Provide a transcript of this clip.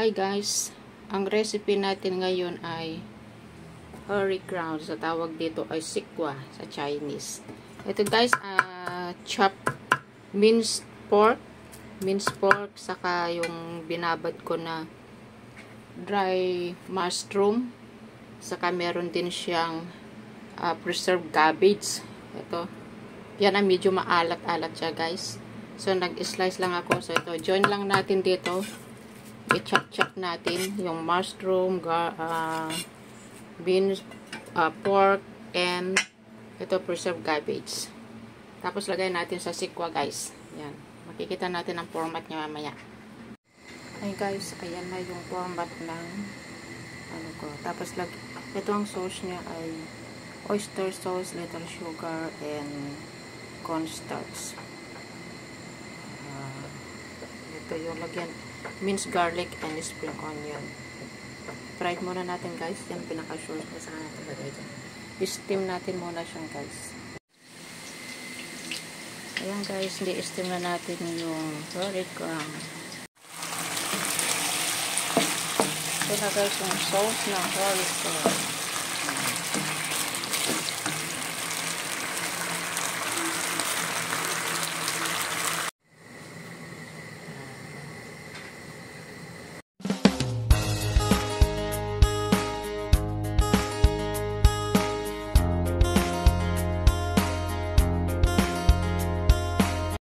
Hi guys, ang recipe natin ngayon ay curry ground. Sa tawag dito ay sikwa sa Chinese. Ito guys, chopped minced pork, saka yung binabad ko na dry mushroom, saka meron din siyang preserved cabbage. Ito, yan ang medyo maalat-alat siya guys. So nag-slice lang ako. So ito, join lang natin dito. I-chop natin yung mushroom, beans, pork, and ito preserved cabbage. Tapos lagay natin sa sikwa guys. Yan. Makikita natin ang format niya mamaya. Ay guys, ayan na yung format ng ano ko. Tapos ito ang sauce niya ay oyster sauce, little sugar, and cornstarch. Ito yung lagyan minced garlic and spring onion. Fried muna natin guys. Yan pinaka-sauce na sa natin lagay dyan. I-steam natin muna siya guys. Ayan guys, i-steam na natin yung curry ground. Ito na guys yung sauce ng curry ground.